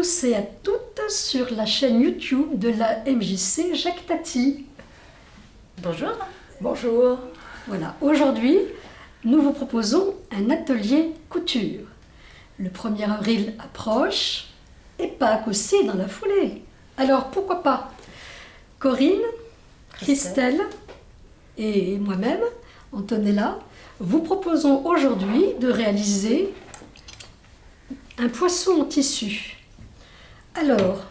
tous et à toutes sur la chaîne YouTube de la MJC Jacques Tati. Bonjour. Bonjour. Voilà, aujourd'hui, nous vous proposons un atelier couture. Le 1er avril approche et Pâques aussi dans la foulée. Alors pourquoi pas? Corinne, Christelle et moi-même, Antonella, vous proposons aujourd'hui de réaliser un poisson en tissu. Alors,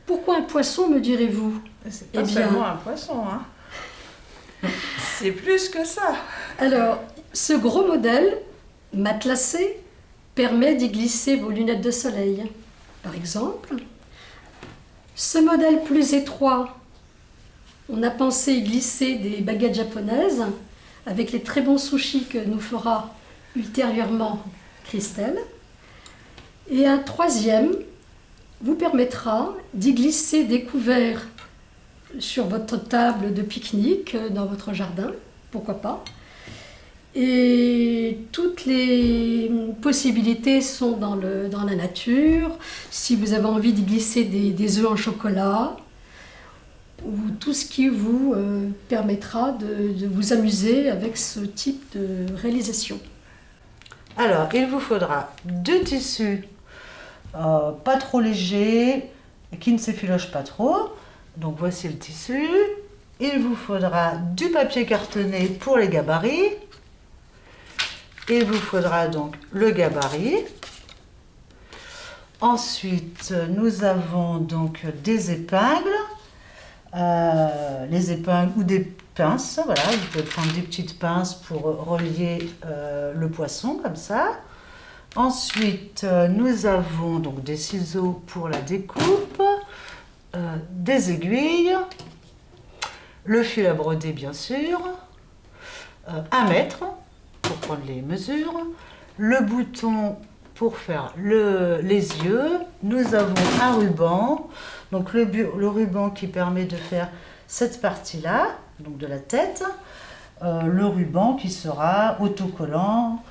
pourquoi un poisson, me direz-vous? C'est pas seulement un poisson, hein. C'est plus que ça. Alors, ce gros modèle, matelassé, permet d'y glisser vos lunettes de soleil, par exemple. Ce modèle plus étroit, on a pensé y glisser des baguettes japonaises avec les très bons sushis que nous fera ultérieurement Christelle. Et un troisième vous permettra d'y glisser des couverts sur votre table de pique-nique dans votre jardin, pourquoi pas. Et toutes les possibilités sont dans la nature. Si vous avez envie d'y glisser des œufs en chocolat, ou tout ce qui vous permettra de vous amuser avec ce type de réalisation. Alors, il vous faudra 2 tissus pas trop légers, qui ne s'effilochent pas trop. Donc voici le tissu. Il vous faudra du papier cartonné pour les gabarits. Il vous faudra donc le gabarit. Ensuite, nous avons donc des épingles. Les épingles ou des pinces, voilà, vous pouvez prendre des petites pinces pour relier le poisson comme ça. Ensuite, nous avons donc des ciseaux pour la découpe, des aiguilles, le fil à broder bien sûr, 1 mètre pour prendre les mesures, le bouton pour faire les yeux, nous avons un ruban, donc le ruban qui permet de faire cette partie-là, donc de la tête, le ruban qui sera autocollant,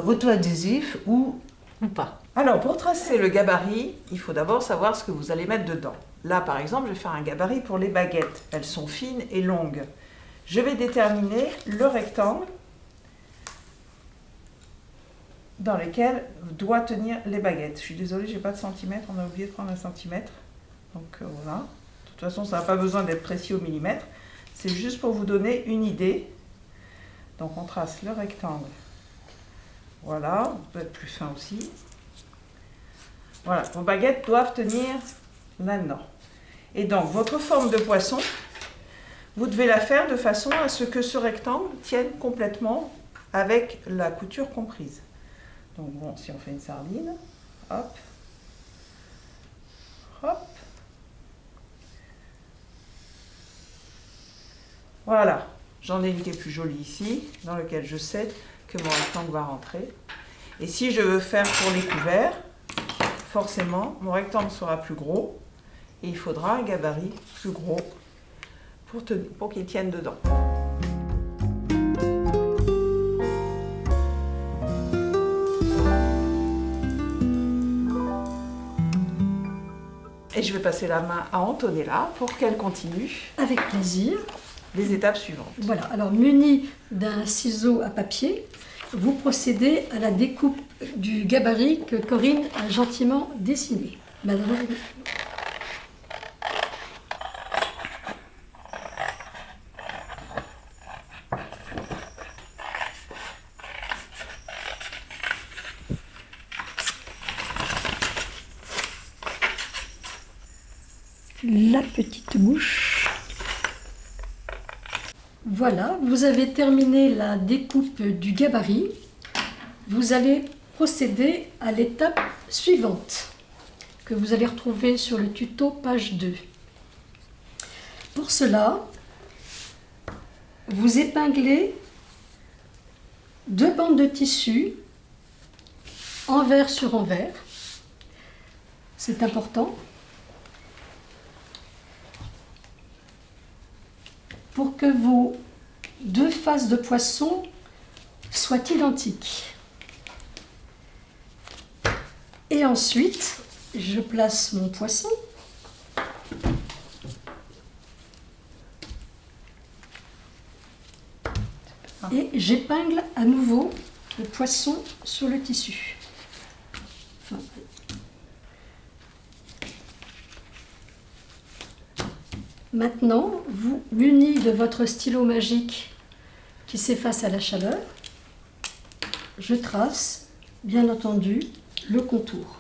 auto-adhésif ou pas. Alors, pour tracer le gabarit, il faut d'abord savoir ce que vous allez mettre dedans. Là, par exemple, je vais faire un gabarit pour les baguettes. Elles sont fines et longues. Je vais déterminer le rectangle dans lequel doit tenir les baguettes. Je suis désolée, j'ai pas de centimètre, on a oublié de prendre un centimètre. Donc voilà. De toute façon, ça n'a pas besoin d'être précis au millimètre. C'est juste pour vous donner une idée. Donc on trace le rectangle. Voilà, on peut être plus fin aussi. Voilà, vos baguettes doivent tenir là-dedans. Et donc, votre forme de poisson, vous devez la faire de façon à ce que ce rectangle tienne complètement avec la couture comprise. Donc bon, si on fait une sardine, hop, hop. Voilà, j'en ai une qui est plus jolie ici, dans lequel je sais que mon rectangle va rentrer. Et si je veux faire pour les couverts, forcément, mon rectangle sera plus gros et il faudra un gabarit plus gros pour qu'il tienne dedans. Et je vais passer la main à Antonella pour qu'elle continue. Avec plaisir. Les étapes suivantes. Voilà, alors muni d'un ciseau à papier, vous procédez à la découpe du gabarit que Corinne a gentiment dessiné. La petite mouche. Voilà, vous avez terminé la découpe du gabarit. Vous allez procéder à l'étape suivante que vous allez retrouver sur le tuto page 2. Pour cela, vous épinglez 2 bandes de tissu envers sur envers. C'est important. Pour que vos 2 faces de poisson soient identiques. Et ensuite, je place mon poisson. Et j'épingle à nouveau le poisson sur le tissu. Enfin, maintenant, vous munis de votre stylo magique qui s'efface à la chaleur, je trace, bien entendu, le contour.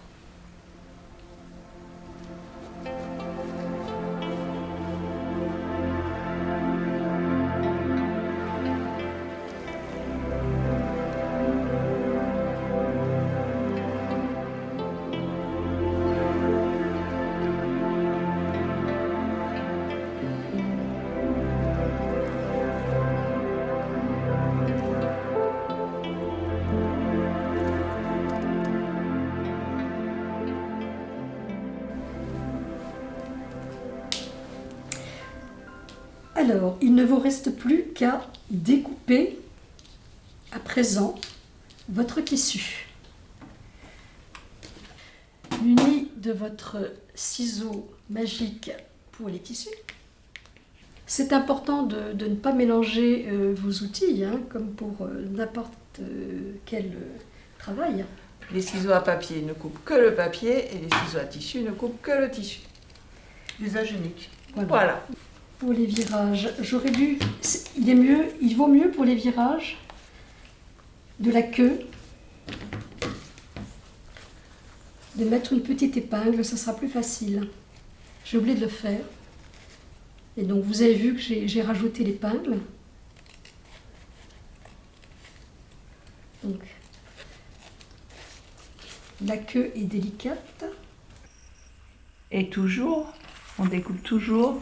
Alors, il ne vous reste plus qu'à découper à présent votre tissu. Muni de votre ciseau magique pour les tissus. C'est important de ne pas mélanger vos outils, hein, comme pour n'importe quel travail. Les ciseaux à papier ne coupent que le papier et les ciseaux à tissu ne coupent que le tissu. Usage unique. Voilà. Pour les virages, j'aurais dû... il vaut mieux pour les virages de la queue de mettre une petite épingle, ça sera plus facile. J'ai oublié de le faire. Et donc vous avez vu que j'ai rajouté l'épingle. Donc la queue est délicate. Et toujours, on découpe toujours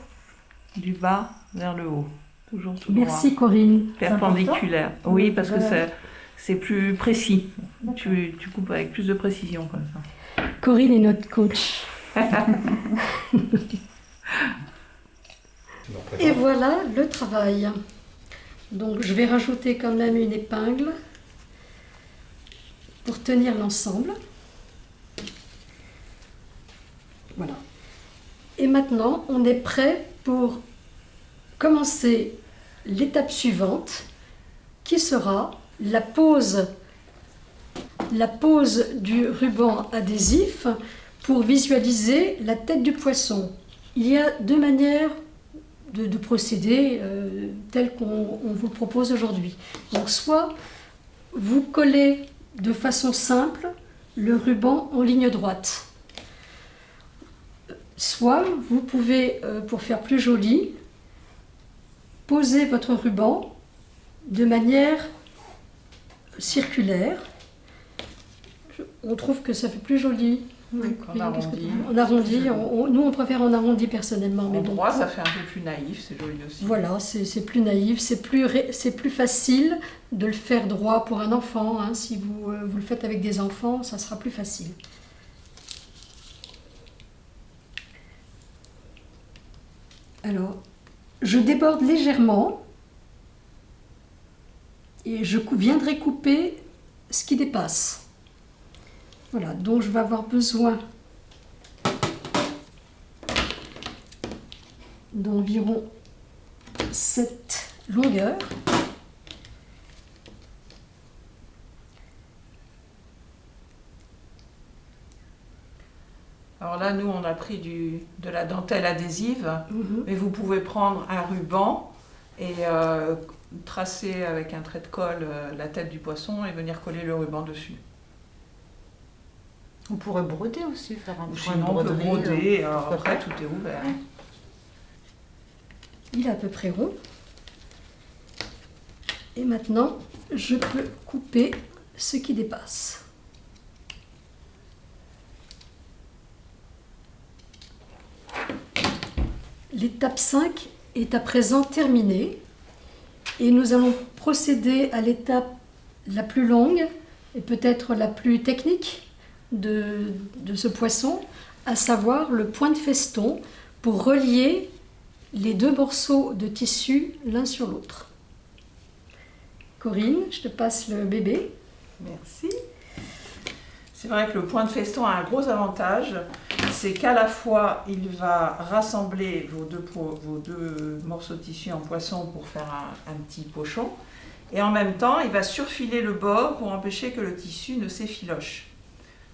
du bas vers le haut. Toujours tout droit. Merci Corinne. Perpendiculaire. Oui, parce que c'est plus précis. Tu coupes avec plus de précision comme ça. Corinne est notre coach. Et voilà le travail. Donc je vais rajouter quand même une épingle pour tenir l'ensemble. Voilà. Et maintenant, on est prêt pour commencer l'étape suivante, qui sera la pose du ruban adhésif pour visualiser la tête du poisson. Il y a deux manières de procéder telles qu'on vous propose aujourd'hui. Donc soit vous collez de façon simple le ruban en ligne droite, soit vous pouvez, pour faire plus joli, poser votre ruban de manière circulaire. On trouve que ça fait plus joli. On arrondit. On arrondit. Nous, on préfère en arrondi personnellement. Mais En bon, droit, ça fait un peu plus naïf, c'est joli aussi. voilà, c'est plus naïf, c'est plus facile de le faire droit pour un enfant. Hein. Si vous le faites avec des enfants, ça sera plus facile. Alors, je déborde légèrement et je viendrai couper ce qui dépasse. Voilà, donc je vais avoir besoin d'environ cette longueur. Alors là, nous, on a pris de la dentelle adhésive, mais vous pouvez prendre un ruban et tracer avec un trait de colle la tête du poisson et venir coller le ruban dessus. On pourrait broder aussi, faire un point de Sinon, on peut broderie. broder, alors après, tout est ouvert. Il est à peu près rond. Et maintenant, je peux couper ce qui dépasse. L'étape 5 est à présent terminée et nous allons procéder à l'étape la plus longue et peut-être la plus technique de ce poisson, à savoir le point de feston pour relier les deux morceaux de tissu l'un sur l'autre. Corinne, je te passe le bébé. Merci. C'est vrai que le point de feston a un gros avantage, c'est qu'à la fois, il va rassembler vos deux morceaux de tissu en poisson pour faire un petit pochon, et en même temps, il va surfiler le bord pour empêcher que le tissu ne s'effiloche.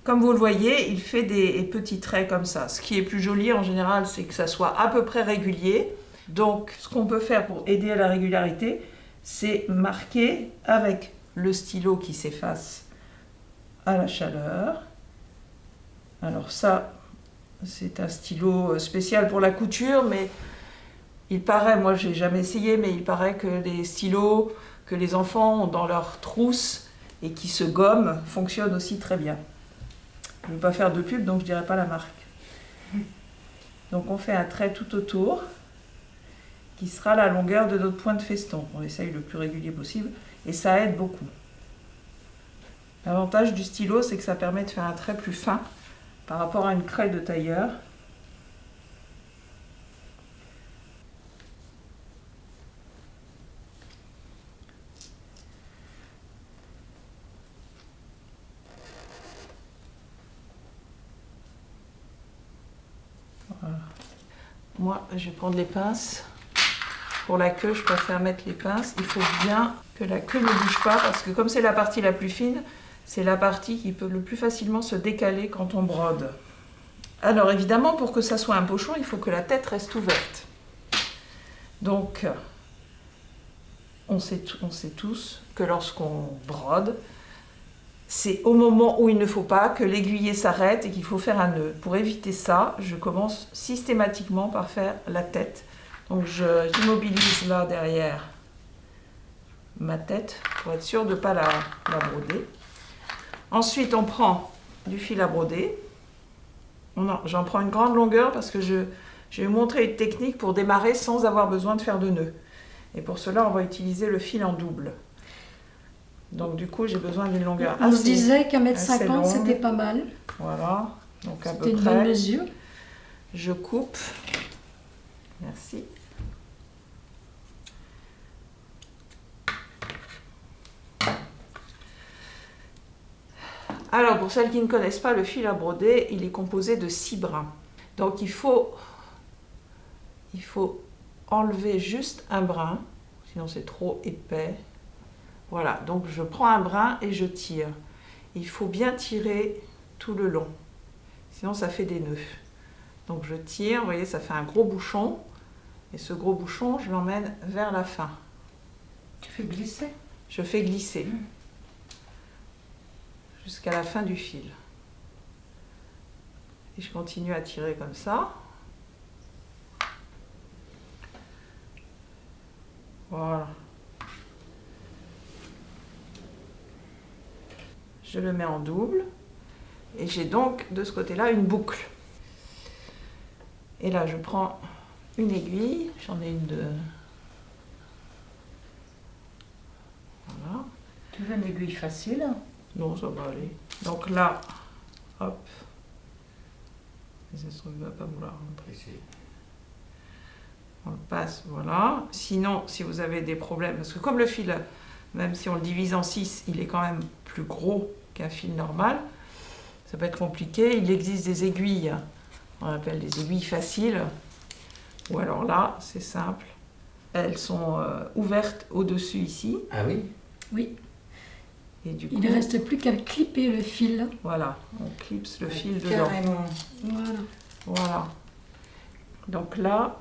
Comme vous le voyez, il fait des petits traits comme ça. Ce qui est plus joli en général, c'est que ça soit à peu près régulier. Donc, ce qu'on peut faire pour aider à la régularité, c'est marquer avec le stylo qui s'efface à la chaleur. Alors ça, c'est un stylo spécial pour la couture, mais il paraît, moi j'ai jamais essayé, mais il paraît que les stylos que les enfants ont dans leur trousse et qui se gomment fonctionnent aussi très bien. Je ne veux pas faire de pub, donc je ne dirai pas la marque. Donc on fait un trait tout autour, qui sera la longueur de notre point de feston. On essaye le plus régulier possible, et ça aide beaucoup. L'avantage du stylo, c'est que ça permet de faire un trait plus fin par rapport à une craie de tailleur. Voilà. Moi, je vais prendre les pinces. Pour la queue, je préfère mettre les pinces. Il faut bien que la queue ne bouge pas, parce que comme c'est la partie la plus fine, c'est la partie qui peut le plus facilement se décaler quand on brode. Alors évidemment, pour que ça soit un pochon, il faut que la tête reste ouverte. Donc, on sait tous que lorsqu'on brode, c'est au moment où il ne faut pas que l'aiguillet s'arrête et qu'il faut faire un nœud. Pour éviter ça, je commence systématiquement par faire la tête. Donc j'immobilise là derrière ma tête pour être sûr de ne pas la broder. Ensuite, on prend du fil à broder. J'en prends une grande longueur parce que je vais vous montrer une technique pour démarrer sans avoir besoin de faire de nœud. Et pour cela, on va utiliser le fil en double. Donc du coup, j'ai besoin d'une longueur On assez se disait qu'à assez 1,50 m, longue. c'était pas mal. Voilà, donc à C'était peu une bonne près. mesure. Je coupe. Merci. Alors, pour celles qui ne connaissent pas le fil à broder, il est composé de 6 brins. Donc, il faut enlever juste un brin, sinon c'est trop épais. Voilà, donc je prends un brin et je tire. Il faut bien tirer tout le long, sinon ça fait des nœuds. Donc je tire, vous voyez, ça fait un gros bouchon. Et ce gros bouchon, je l'emmène vers la fin. Tu fais glisser. Je fais glisser jusqu'à la fin du fil. Et je continue à tirer comme ça. Voilà. Je le mets en double. Et j'ai donc de ce côté-là une boucle. Et là, je prends une aiguille. J'en ai une de... Voilà. Tu veux une aiguille facile? Non, ça va aller. Donc là, hop. Ça se trouve, il ne va pas vouloir rentrer. On le passe, voilà. Sinon, si vous avez des problèmes, parce que comme le fil, même si on le divise en 6, il est quand même plus gros qu'un fil normal, ça peut être compliqué. Il existe des aiguilles, on appelle des aiguilles faciles, ou alors là, c'est simple. Elles sont ouvertes au-dessus ici. Ah oui? Oui. Et du coup, Il ne reste plus qu'à clipper le fil. voilà, on clipse le fil dedans. Carrément. Voilà. Voilà. Donc là,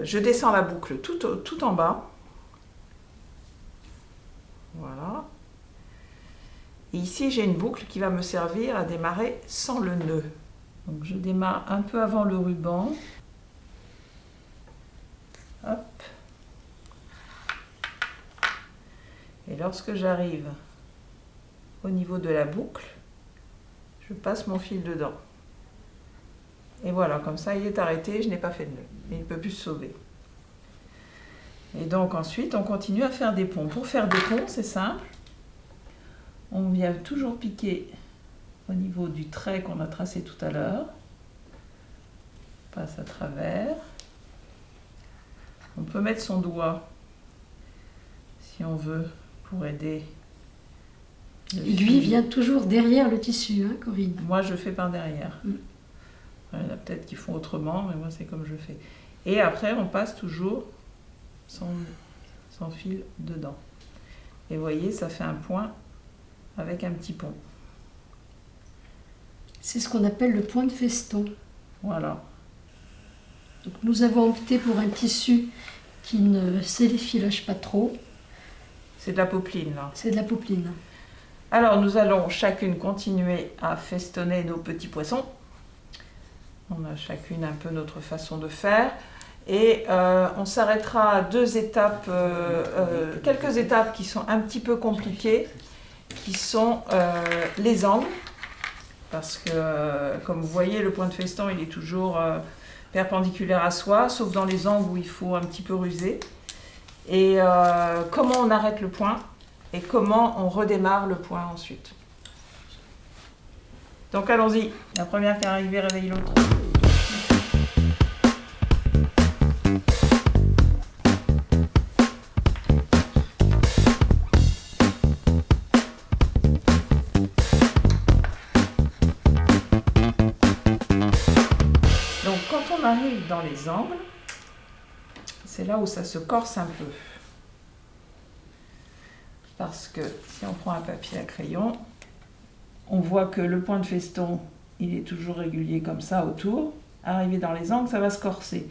je descends la boucle tout en bas. Voilà. Et ici, j'ai une boucle qui va me servir à démarrer sans le nœud. Donc je démarre un peu avant le ruban. Hop. Et lorsque j'arrive au niveau de la boucle, je passe mon fil dedans. Et voilà, comme ça, il est arrêté, je n'ai pas fait de nœud. Il ne peut plus se sauver. Et donc ensuite, on continue à faire des ponts. Pour faire des ponts, c'est simple. On vient toujours piquer au niveau du trait qu'on a tracé tout à l'heure. On passe à travers. On peut mettre son doigt, si on veut, pour aider. L'aiguille vient toujours derrière le tissu, hein, Corinne. Moi, je fais par derrière. Mm. Il y en a peut-être qui font autrement, mais moi c'est comme je fais. Et après on passe toujours son fil dedans. Et vous voyez, ça fait un point avec un petit pont. C'est ce qu'on appelle le point de feston. Voilà. Donc nous avons opté pour un tissu qui ne s'effilage pas trop. C'est de la popeline là. C'est de la popeline. Alors nous allons chacune continuer à festonner nos petits poissons. On a chacune un peu notre façon de faire. Et on s'arrêtera à quelques étapes qui sont un petit peu compliquées, qui sont les angles. Parce que, comme vous voyez, le point de feston, il est toujours perpendiculaire à soi, sauf dans les angles où il faut un petit peu ruser. Et comment on arrête le point et comment on redémarre le point ensuite. Donc allons-y. La première qui est arrivée réveille l'autre. Donc quand on arrive dans les angles, c'est là où ça se corse un peu. Parce que si on prend un papier à crayon, on voit que le point de feston, il est toujours régulier comme ça autour. Arrivé dans les angles, ça va se corser.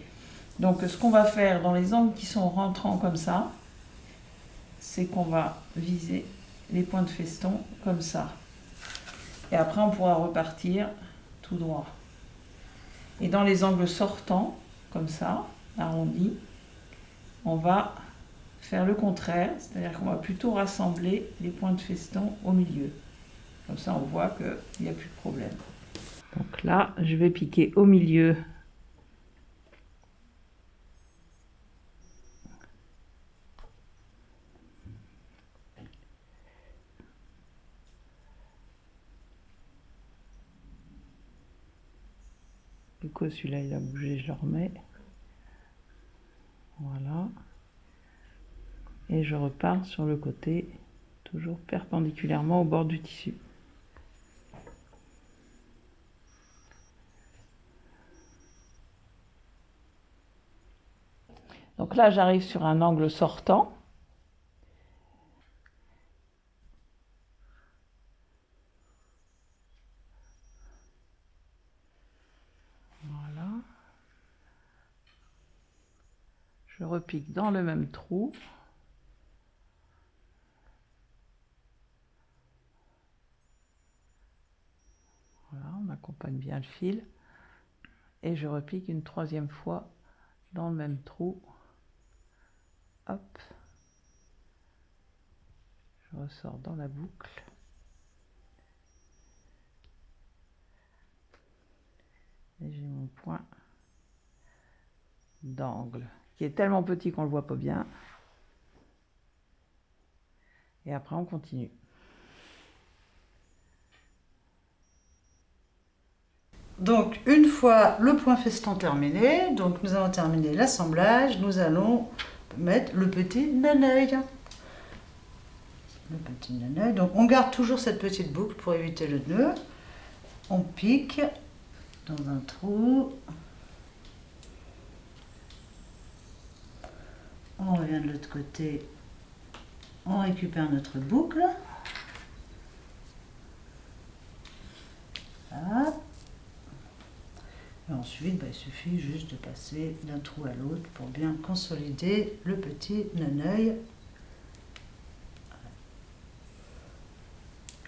Donc ce qu'on va faire dans les angles qui sont rentrants comme ça, c'est qu'on va viser les points de feston comme ça. Et après on pourra repartir tout droit. Et dans les angles sortants, comme ça, arrondis, on va faire le contraire, c'est-à-dire qu'on va plutôt rassembler les points de feston au milieu. Comme ça, on voit qu'il n'y a plus de problème. Donc là, je vais piquer au milieu. Du coup, celui-là, il a bougé, je le remets. Voilà. Et je repars sur le côté, toujours perpendiculairement au bord du tissu. Donc là, j'arrive sur un angle sortant. Voilà. Je repique dans le même trou. Voilà, on accompagne bien le fil. Et je repique une troisième fois dans le même trou. Hop. Je ressors dans la boucle. Et j'ai mon point d'angle, qui est tellement petit qu'on ne le voit pas bien. Et après, on continue. Donc, une fois le point feston terminé, donc nous avons terminé l'assemblage, nous allons mettre le petit naneuil. Le petit naneuil. Donc, on garde toujours cette petite boucle pour éviter le nœud. On pique dans un trou. On revient de l'autre côté. On récupère notre boucle. Voilà. Et ensuite, il suffit juste de passer d'un trou à l'autre pour bien consolider le petit naneuil.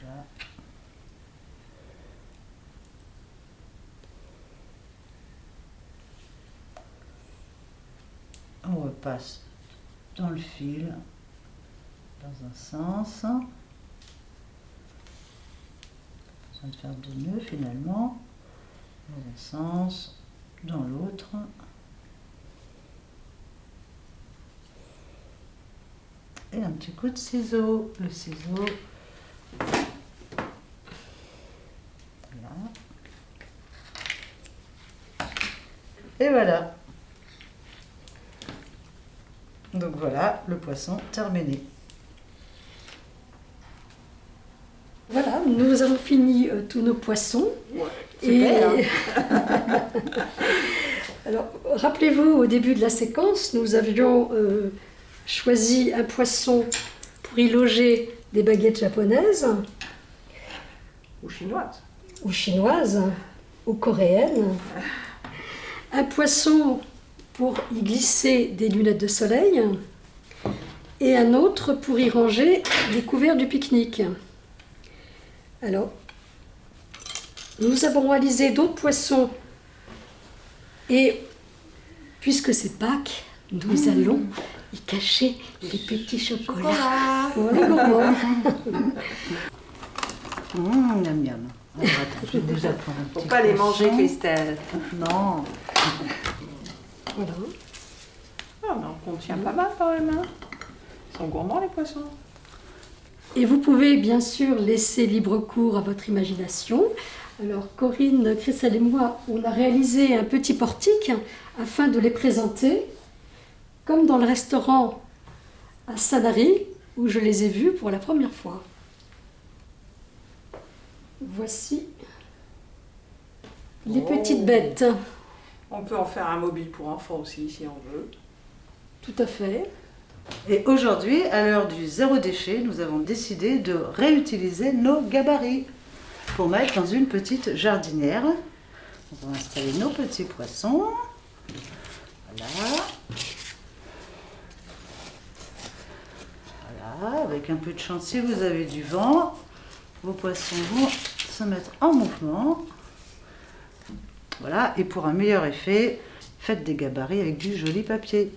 Là. On repasse dans le fil, dans un sens. Pas besoin de faire de nœud finalement. Dans un sens, dans l'autre. Et un petit coup de ciseau. Le ciseau. Là. Et voilà. Donc voilà, le poisson terminé. Voilà, nous avons fini tous nos poissons. Super. Alors, rappelez-vous, au début de la séquence, nous avions choisi un poisson pour y loger des baguettes japonaises, Ou chinoise. ou chinoises, ou coréennes. Un poisson pour y glisser des lunettes de soleil. Et un autre pour y ranger les couverts du pique-nique. Alors, nous avons réalisé d'autres poissons. Et puisque c'est Pâques, nous allons y cacher les petits chocolats. Voilà, gourmand. Miam miam. Alors, attends, je vais déjà prendre un petit Faut pas les manger, poisson. Christelle. Non. Voilà. Ah, mais on contient pas mal quand même. Hein. Ils sont gourmands les poissons. Et vous pouvez bien sûr laisser libre cours à votre imagination. Alors Corinne, Christelle et moi, on a réalisé un petit portique afin de les présenter, comme dans le restaurant à Sanary, où je les ai vus pour la première fois. Voici les petites bêtes. On peut en faire un mobile pour enfants aussi si on veut. Tout à fait. Et aujourd'hui, à l'heure du zéro déchet, nous avons décidé de réutiliser nos gabarits pour mettre dans une petite jardinière. On va installer nos petits poissons. Voilà. Voilà, avec un peu de chance, si vous avez du vent, vos poissons vont se mettre en mouvement. Voilà, et pour un meilleur effet, faites des gabarits avec du joli papier.